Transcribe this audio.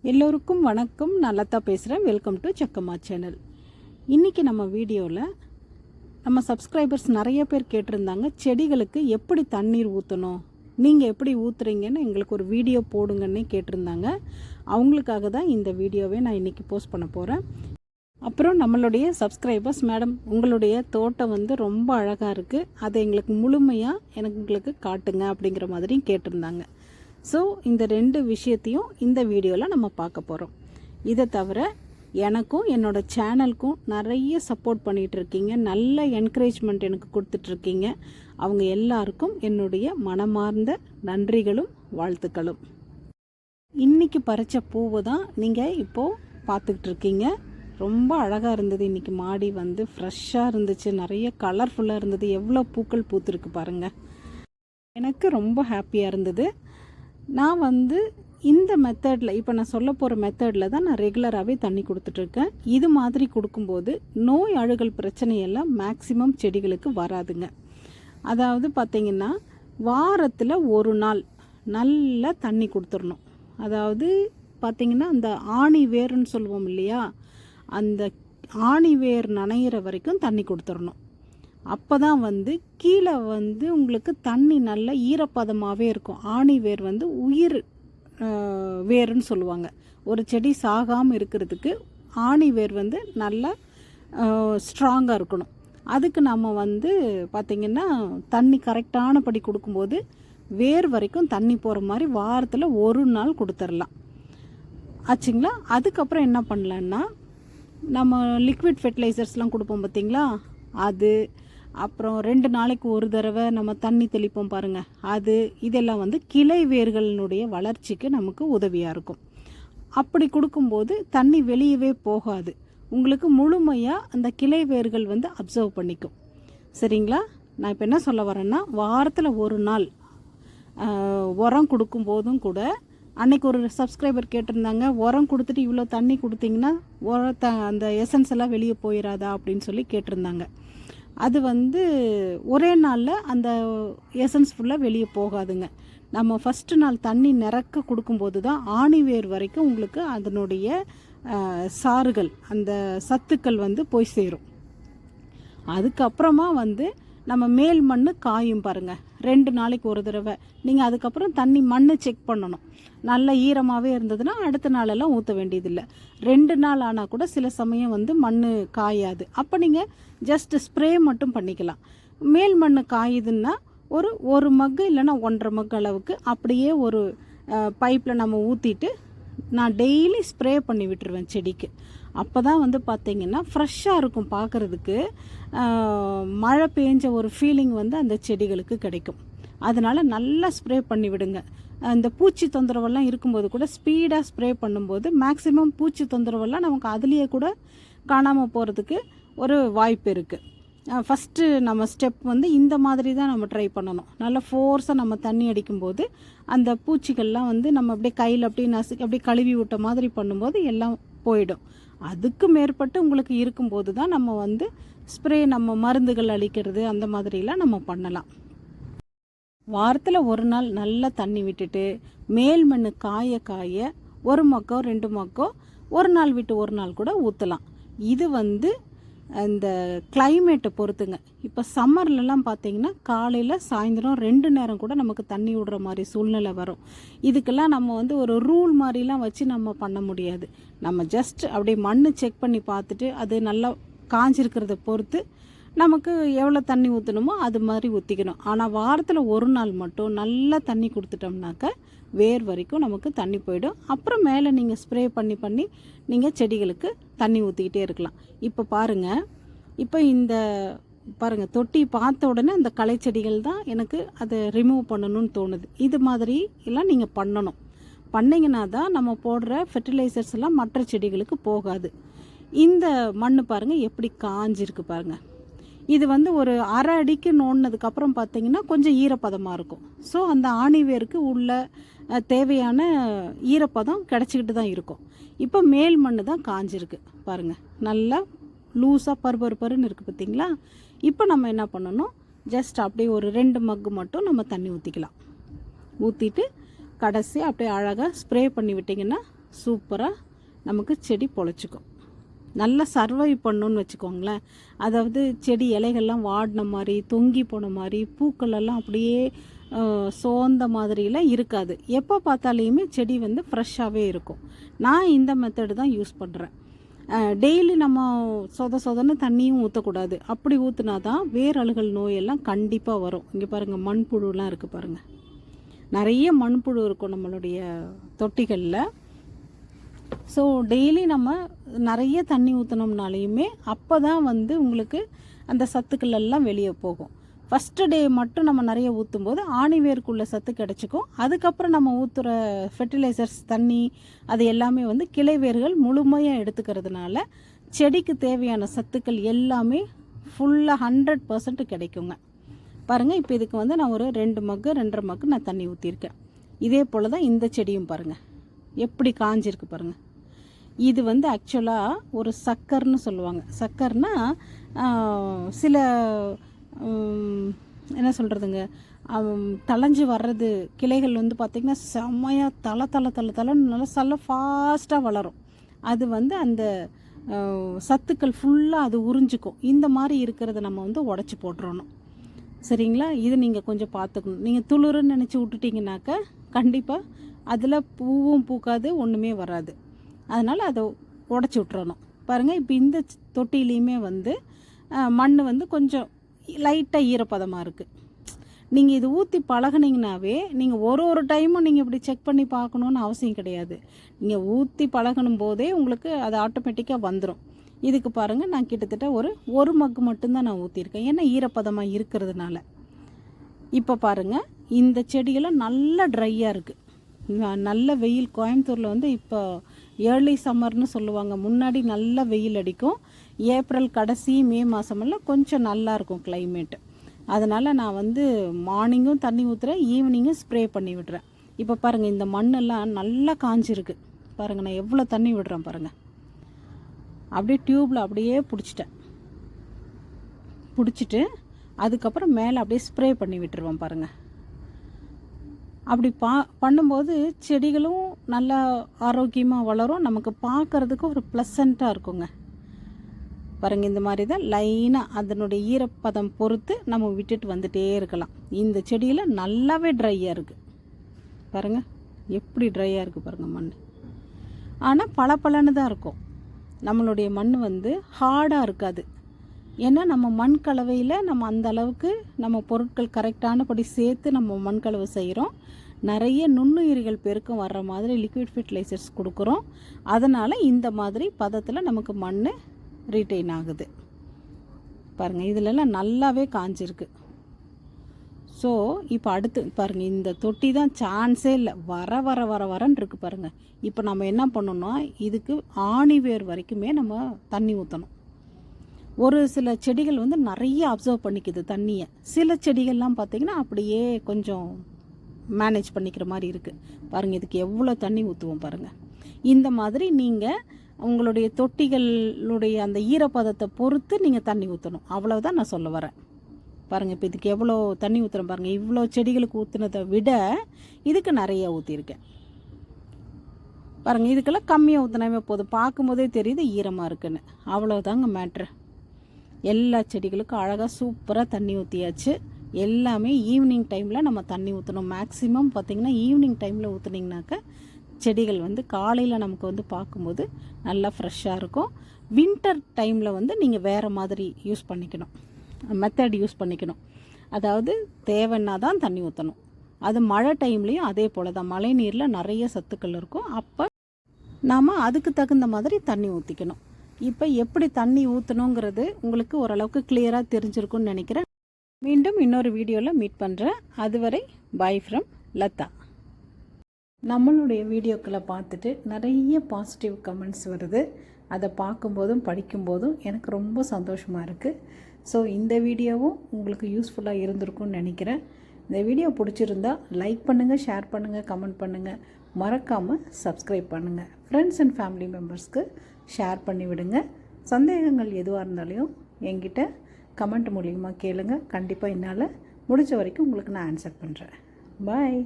எல்லோருக்கும் வணக்கம். நல்லதா பேசுகிறேன். Welcome to Chakkamma channel. இன்றைக்கி நம்ம வீடியோவில் நம்ம சப்ஸ்கிரைபர்ஸ் நிறைய பேர் கேட்டிருந்தாங்க, செடிகளுக்கு எப்படி தண்ணீர் ஊற்றணும், நீங்கள் எப்படி ஊற்றுறீங்கன்னு எங்களுக்கு ஒரு வீடியோ போடுங்கன்னு கேட்டிருந்தாங்க. அவங்களுக்காக தான் இந்த வீடியோவை நான் இன்றைக்கி போஸ்ட் பண்ண போகிறேன். அப்புறம் நம்மளுடைய சப்ஸ்கிரைபர்ஸ், மேடம் உங்களுடைய தோட்டம் ரொம்ப அழகாக இருக்குது, அதை எங்களுக்கு முழுமையாக எங்களுக்கு காட்டுங்க அப்படிங்கிற மாதிரியும் கேட்டிருந்தாங்க. ஸோ இந்த ரெண்டு விஷயத்தையும் இந்த வீடியோவில் நம்ம பார்க்க போகிறோம். இதை தவிர எனக்கும் என்னோடய சேனலுக்கும் நிறைய சப்போர்ட் பண்ணிகிட்டு இருக்கீங்க, நல்ல என்கரேஜ்மெண்ட் எனக்கு கொடுத்துட்ருக்கீங்க. அவங்க எல்லாருக்கும் என்னுடைய மனமார்ந்த நன்றிகளும் வாழ்த்துக்களும். இன்றைக்கி பறித்த பூவை தான் நீங்கள் இப்போது பார்த்துக்கிட்டு இருக்கீங்க. ரொம்ப அழகாக இருந்தது. இன்றைக்கி மாடி ஃப்ரெஷ்ஷாக இருந்துச்சு, நிறைய கலர்ஃபுல்லாக இருந்தது. எவ்வளோ பூக்கள் பூத்துருக்கு பாருங்கள். எனக்கு ரொம்ப ஹாப்பியாக இருந்தது. நான் இந்த மெத்தடில், இப்போ நான் சொல்ல போகிற மெத்தடில் தான் நான் ரெகுலராகவே தண்ணி கொடுத்துட்ருக்கேன். இது மாதிரி கொடுக்கும்போது நோய் அழுகல் பிரச்சனையெல்லாம் மேக்சிமம் செடிகளுக்கு வராதுங்க. அதாவது பார்த்திங்கன்னா வாரத்தில் ஒரு நாள் நல்லா தண்ணி கொடுத்துடணும். அதாவது பார்த்திங்கன்னா அந்த ஆணி வேர்ன்னு சொல்லுவோம் இல்லையா, அந்த ஆணி வேர் நனையிற வரைக்கும் தண்ணி கொடுத்துடணும். அப்போ தான் கீழே உங்களுக்கு தண்ணி நல்ல ஈரப்பதமாகவே இருக்கும். ஆணி வேர் உயிர் வேர்ன்னு சொல்லுவாங்க. ஒரு செடி சாகாமல் இருக்கிறதுக்கு ஆணி வேர் நல்லா ஸ்ட்ராங்காக இருக்கணும். அதுக்கு நம்ம பார்த்திங்கன்னா தண்ணி கரெக்டானபடி கொடுக்கும்போது வேர் வரைக்கும் தண்ணி போகிற மாதிரி வாரத்தில் ஒரு நாள் கொடுத்துடலாம் ஆச்சுங்களா. அதுக்கப்புறம் என்ன பண்ணலான்னா, நம்ம லிக்விட் ஃபெர்டிலைசர்ஸ்லாம் கொடுப்போம் பார்த்திங்களா, அது அப்புறம் 2 நாளைக்கு ஒரு தடவை நம்ம தண்ணி தெளிப்போம் பாருங்கள், அது இதெல்லாம் கிளை வேர்களினுடைய வளர்ச்சிக்கு நமக்கு உதவியாக இருக்கும். அப்படி கொடுக்கும்போது தண்ணி வெளியவே போகாது, உங்களுக்கு முழுமையாக அந்த கிளை வேர்கள் அப்சர்வ் பண்ணிக்கும். சரிங்களா. நான் இப்போ என்ன சொல்ல வரேன்னா, வாரத்தில் ஒரு நாள் உரம் கொடுக்கும்போதும் கூட, அன்றைக்கி ஒரு சப்ஸ்கிரைபர் கேட்டிருந்தாங்க, உரம் கொடுத்துட்டு இவ்வளோ தண்ணி கொடுத்தீங்கன்னா அந்த எசன்ஸ் எல்லாம் வெளியே போயிடாதா அப்படின்னு சொல்லி கேட்டிருந்தாங்க. அது ஒரே நாளில் அந்த எசன்ஸ் ஃபுல்லாக வெளியே போகாதுங்க. நம்ம ஃபஸ்ட்டு நாள் தண்ணி நிறக்க கொடுக்கும்போது தான் ஆணிவேர் வரைக்கும் உங்களுக்கு அதனுடைய சாறுகள், அந்த சத்துக்கள் போய் சேரும். அதுக்கப்புறமா நம்ம மேல் மண் காயும் பாருங்கள், 2 நாளைக்கு ஒரு தடவை. நீங்கள் அதுக்கப்புறம் தண்ணி மண் செக் பண்ணணும். நல்ல ஈரமாகவே இருந்ததுன்னா அடுத்த நாளெல்லாம் ஊற்ற வேண்டியதில்லை. 2 நாள் ஆனால் கூட சில சமயம் மண் காயாது. அப்போ நீங்கள் ஜஸ்ட் ஸ்ப்ரே மட்டும் பண்ணிக்கலாம். மேல் மண் காயுதுன்னா ஒரு மக்கு இல்லைன்னா 1.5 மக்கு அளவுக்கு அப்படியே ஒரு பைப்பில் நம்ம ஊற்றிட்டு நான் டெய்லி ஸ்ப்ரே பண்ணி விட்டுருவேன் செடிக்கு. அப்போ தான் பார்த்திங்கன்னா ஃப்ரெஷ்ஷாக இருக்கும் பார்க்குறதுக்கு. மழை பெஞ்ச ஒரு ஃபீலிங் அந்த செடிகளுக்கு கிடைக்கும். அதனால் நல்லா ஸ்ப்ரே பண்ணி விடுங்க. இந்த பூச்சி தொந்தரவெல்லாம் இருக்கும்போது கூட ஸ்பீடாக ஸ்ப்ரே பண்ணும்போது மேக்ஸிமம் பூச்சி தொந்தரவெல்லாம் நமக்கு அதுலேயே கூட காணாமல் போகிறதுக்கு ஒரு வாய்ப்பு இருக்குது. ஃபஸ்ட்டு நம்ம ஸ்டெப் இந்த மாதிரி தான் நம்ம ட்ரை பண்ணணும். நல்லா ஃபோர்ஸாக நம்ம தண்ணி அடிக்கும்போது அந்த பூச்சிகள்லாம் நம்ம அப்படியே கையில் அப்படியே நசுக்கி அப்படியே கழுவி விட்ட மாதிரி பண்ணும்போது எல்லாம் போயிடும். அதுக்கு மேற்பட்டு உங்களுக்கு இருக்கும்போது தான் நம்ம ஸ்ப்ரே, நம்ம மருந்துகள் அளிக்கிறது அந்த மாதிரிலாம் நம்ம பண்ணலாம். வாரத்தில் ஒரு நாள் நல்லா தண்ணி விட்டுட்டு மேல் மண் காய காய 1 மக்கோ 2 மக்கோ ஒரு நாள் விட்டு ஒரு நாள் கூட ஊற்றலாம். இது இந்த கிளைமேட்டை பொறுத்துங்க. இப்போ சம்மர்லலாம் பார்த்திங்கன்னா காலையில் சாயந்தரம் 2 நேரம் கூட நமக்கு தண்ணி விடுற மாதிரி சூழ்நிலை வரும். இதுக்கெல்லாம் நம்ம ஒரு ரூல் மாதிரிலாம் வச்சு நம்ம பண்ண முடியாது. நம்ம ஜஸ்ட் அப்படியே மண் செக் பண்ணி பார்த்துட்டு அது நல்லா காஞ்சிருக்கிறத பொறுத்து நமக்கு எவ்வளோ தண்ணி ஊற்றணுமோ அது மாதிரி ஊற்றிக்கணும். ஆனால் வாரத்தில் ஒரு நாள் மட்டும் நல்லா தண்ணி கொடுத்துட்டோம்னாக்க வேர் வரைக்கும் நமக்கு தண்ணி போயிடும். அப்புறம் மேலே நீங்கள் ஸ்ப்ரே பண்ணி நீங்கள் செடிகளுக்கு தண்ணி ஊற்றிக்கிட்டே இருக்கலாம். இப்போ பாருங்கள், இப்போ இந்த பாருங்கள் தொட்டி பார்த்த உடனே அந்த களை செடிகள் தான் எனக்கு அதை ரிமூவ் பண்ணணும்னு தோணுது. இது மாதிரி எல்லாம் நீங்கள் பண்ணணும். பண்ணிங்கன்னா தான் நம்ம போடுற ஃபெர்டிலைசர்ஸ் எல்லாம் மற்ற செடிகளுக்கு போகாது. இந்த மண் பாருங்கள் எப்படி காஞ்சிருக்கு பாருங்கள். இது ஒரு அரை அடிக்கு நோண்டினதுக்கப்புறம் பார்த்திங்கன்னா கொஞ்சம் ஈரப்பதமாக இருக்கும். ஸோ அந்த ஆணிவேருக்கு உள்ள தேவையான ஈரப்பதம் கிடச்சிக்கிட்டு தான் இருக்கும். இப்போ மேல் மண் தான் காஞ்சிருக்கு பாருங்கள், நல்லா லூஸாக பருன்னு இருக்குது பார்த்திங்களா. இப்போ நம்ம என்ன பண்ணணும், ஜஸ்ட் அப்படியே ஒரு 2 மக்கு மட்டும் நம்ம தண்ணி ஊற்றிக்கலாம். ஊற்றிட்டு கடைசி அப்படியே அழகாக ஸ்ப்ரே பண்ணி விட்டிங்கன்னா சூப்பராக நமக்கு செடி பொழைச்சிக்கும். நல்லா சர்வை பண்ணணுன்னு வச்சுக்கோங்களேன். அதாவது செடி இலைகள்லாம் வாடின மாதிரி, தொங்கி போன மாதிரி, பூக்களெல்லாம் அப்படியே சோர்ந்த மாதிரிலாம் இருக்காது. எப்போ பார்த்தாலையுமே செடி வந்து ஃப்ரெஷ்ஷாகவே இருக்கும். நான் இந்த மெத்தடு தான் யூஸ் பண்ணுறேன். டெய்லி நம்ம சொதன்னு தண்ணியும் ஊற்றக்கூடாது. அப்படி ஊற்றுனா தான் வேரழுகல் நோயெல்லாம் கண்டிப்பாக வரும். இங்கே பாருங்கள், மண்புழுலாம் இருக்குது பாருங்கள். நிறைய மண்புழு இருக்கும் நம்மளுடைய தொட்டிகளில். ஸோ டெய்லி நம்ம நிறைய தண்ணி ஊற்றினோம்னாலையுமே அப்போ தான் வந்து உங்களுக்கு அந்த சத்துக்கள் எல்லாம் வெளியே போகும். ஃபஸ்ட்டு டே மட்டும் நம்ம நிறைய ஊற்றும்போது ஆணிவேருக்குள்ள சத்து கிடச்சிக்கும். அதுக்கப்புறம் நம்ம ஊற்றுற ஃபெர்டிலைசர்ஸ் தண்ணி அது எல்லாமே வந்து கிளை வேர்கள் முழுமையாக எடுத்துக்கிறதுனால செடிக்கு தேவையான சத்துக்கள் எல்லாமே ஃபுல்லாக 100% கிடைக்குங்க. பாருங்கள், இப்போ இதுக்கு வந்து நான் ஒரு 2 மக்கு 2.5 மக்கு நான் தண்ணி ஊற்றிருக்கேன். இதே போல் தான் இந்த செடியும் பாருங்கள் எப்படி காஞ்சிருக்கு பாருங்கள். இது வந்து ஆக்சுவலாக ஒரு சக்கர்னு சொல்லுவாங்க. சக்கர்னா சில என்ன சொல்கிறதுங்க, தளைஞ்சு வர்றது கிளைகள் வந்து பார்த்திங்கன்னா செம்மையாக தலை நல்லா ஃபாஸ்ட்டாக வளரும். அது வந்து அந்த சத்துக்கள் ஃபுல்லாக அது உறிஞ்சிக்கும். இந்த மாதிரி இருக்கிறத நம்ம வந்து உடச்சி போட்டுறணும். சரிங்களா? இது நீங்கள் கொஞ்சம் பார்த்துக்கணும். நீங்கள் துளிருன்னு நினச்சி விட்டுட்டிங்கனாக்கா கண்டிப்பாக அதில் பூவும் பூக்காது, ஒன்றுமே வராது. அதனால் அதை உடச்சி விட்டுறணும். பாருங்கள், இப்போ இந்த தொட்டிலையுமே வந்து மண் வந்து கொஞ்சம் லைட்டாக ஈரப்பதமாக இருக்குது. நீங்கள் இது ஊற்றி பழகுனீங்கனாவே நீங்கள் ஒரு டைமும் நீங்கள் இப்படி செக் பண்ணி பார்க்கணுன்னு அவசியம் கிடையாது. நீங்கள் ஊற்றி பழகணும் போதே உங்களுக்கு அது ஆட்டோமேட்டிக்காக வந்துடும். இதுக்கு பாருங்கள், நான் கிட்டத்தட்ட ஒரு மக்கு மட்டும்தான் நான் ஊற்றிருக்கேன். ஏன்னா ஈரப்பதமாக இருக்கிறதுனால. இப்போ பாருங்கள், இந்த செடியெல்லாம் நல்லா ட்ரையாக இருக்குது. நல்ல வெயில் கோயம்புத்தூரில் வந்து இப்போ ஏர்லி சம்மர்னு சொல்லுவாங்க. முன்னாடி நல்ல வெயில் அடிக்கும். ஏப்ரல் கடைசி மே மாதமெல்லாம் கொஞ்சம் நல்லாயிருக்கும் கிளைமேட்டு. அதனால் நான் வந்து மார்னிங்கும் தண்ணி ஊற்றுறேன், ஈவினிங்கும் ஸ்ப்ரே பண்ணி விடுறேன். இப்போ பாருங்கள், இந்த மண்ணெல்லாம் நல்லா காஞ்சிருக்கு. பாருங்கள், நான் எவ்வளோ தண்ணி விடுறேன் பாருங்கள். அப்படியே டியூப்பில் அப்படியே பிடிச்சிட்டு அதுக்கப்புறம் மேலே அப்படியே ஸ்ப்ரே பண்ணி விட்டுருவேன் பாருங்கள். அப்படி பண்ணும்போது செடிகளும் நல்லா ஆரோக்கியமாக வளரும். நமக்கு பார்க்குறதுக்கு ஒரு ப்ளசண்ட்டாக இருக்குங்க. பாருங்கள், இந்த மாதிரி தான் லைனாக அதனுடைய ஈரப்பதம் பொறுத்து நம்ம விட்டுட்டு வந்துகிட்டே இருக்கலாம். இந்த செடியில் நல்லாவே ட்ரையாக இருக்குது. பாருங்கள் எப்படி ட்ரையாக இருக்குது பாருங்கள் மண். ஆனால் பளபளன்னு தான் இருக்கும். நம்மளுடைய மண் வந்து ஹார்டாக இருக்காது. ஏன்னா நம்ம மண் கலவையில் நம்ம அந்த அளவுக்கு நம்ம பொருட்கள் கரெக்டானபடி சேர்த்து நம்ம மண் கலவை செய்கிறோம். நிறைய நுண்ணுயிரிகள் பெருக்கம் வர்ற மாதிரி லிக்விட் ஃபெர்டிலைசர்ஸ் கொடுக்குறோம். அதனால் இந்த மாதிரி பதத்தில் நமக்கு மண் ரீட்டைன் ஆகுது. பாருங்கள், இதிலெல்லாம் நல்லாவே காஞ்சிருக்கு. ஸோ இப்போ அடுத்து பாருங்கள், இந்த தொட்டி தான் சான்ஸே இல்லை. வரன்னு இருக்குது பாருங்கள். இப்போ நம்ம என்ன பண்ணணும்னா இதுக்கு ஆணிவேர் வரைக்குமே நம்ம தண்ணி ஊற்றணும். ஒரு சில செடிகள் வந்து நிறைய அப்சர்வ் பண்ணிக்குது தண்ணியை. சில செடிகள்லாம் பார்த்திங்கன்னா அப்படியே கொஞ்சம் மேனேஜ் பண்ணிக்கிற மாதிரி இருக்குது. பாருங்கள், இதுக்கு எவ்வளோ தண்ணி ஊற்றுவோம் பாருங்கள். இந்த மாதிரி நீங்கள் உங்களுடைய தொட்டிகளுடைய அந்த ஈரப்பதத்தை பொறுத்து நீங்கள் தண்ணி ஊற்றணும். அவ்வளோதான் நான் சொல்ல வரேன். பாருங்கள், இப்போ இதுக்கு எவ்வளோ தண்ணி ஊற்றுறேன் பாருங்கள். இவ்வளோ செடிகளுக்கு ஊற்றுனதை விட இதுக்கு நிறைய ஊற்றிருக்கேன் பாருங்கள். இதுக்கெல்லாம் கம்மியாக ஊற்றினாவே போதும். பார்க்கும்போதே தெரியுது ஈரமாக இருக்குன்னு. அவ்வளோதாங்க மேட்ரு. எல்லா செடிகளுக்கும் அழகாக சூப்பராக தண்ணி ஊற்றியாச்சு. எல்லாமே ஈவினிங் டைமில் நம்ம தண்ணி ஊற்றணும். மேக்ஸிமம் பார்த்திங்கன்னா ஈவினிங் டைமில் ஊற்றுனீங்கனாக்கா செடிகள் வந்து காலையில் நமக்கு வந்து பார்க்கும்போது நல்லா ஃப்ரெஷ்ஷாக இருக்கும். வின்டர் டைமில் வந்து நீங்கள் வேறு மாதிரி யூஸ் பண்ணிக்கணும், மெத்தட் யூஸ் பண்ணிக்கணும். அதாவது தேவைன்னா தான் தண்ணி ஊற்றணும். அது மழை டைம்லேயும் அதே போல் தான். மழை நீரில் நிறைய சத்துக்கள் இருக்கும். அப்போ நாம் அதுக்கு தகுந்த மாதிரி தண்ணி ஊற்றிக்கணும். இப்போ எப்படி தண்ணி ஊற்றணுங்கிறது உங்களுக்கு ஓரளவுக்கு கிளியராக தெரிஞ்சிருக்கும்னு நினைக்கிறேன். மீண்டும் இன்னொரு வீடியோவில் மீட் பண்ணுறேன். அதுவரை பாய் ஃப்ரம் லதா. நம்மளுடைய வீடியோக்களை பார்த்துட்டு நிறைய பாசிட்டிவ் கமெண்ட்ஸ் வருது. அதை பார்க்கும்போதும் படிக்கும்போதும் எனக்கு ரொம்ப சந்தோஷமாக இருக்குது. ஸோ இந்த வீடியோவும் உங்களுக்கு யூஸ்ஃபுல்லாக இருந்திருக்கும்னு நினைக்கிறேன். இந்த வீடியோ பிடிச்சிருந்தா லைக் பண்ணுங்கள், ஷேர் பண்ணுங்கள், கமெண்ட் பண்ணுங்கள். மறக்காமல் சப்ஸ்கிரைப் பண்ணுங்கள். ஃப்ரெண்ட்ஸ் அண்ட் ஃபேமிலி மெம்பர்ஸ்க்கு ஷேர் பண்ணிவிடுங்க. சந்தேகங்கள் எதுவாக இருந்தாலும் என்கிட்ட கமெண்ட் மூலியமாக கேளுங்க. கண்டிப்பாக என்னால் முடிஞ்ச வரைக்கும் உங்களுக்கு நான் ஆன்சர் பண்ணுறேன். பாய்.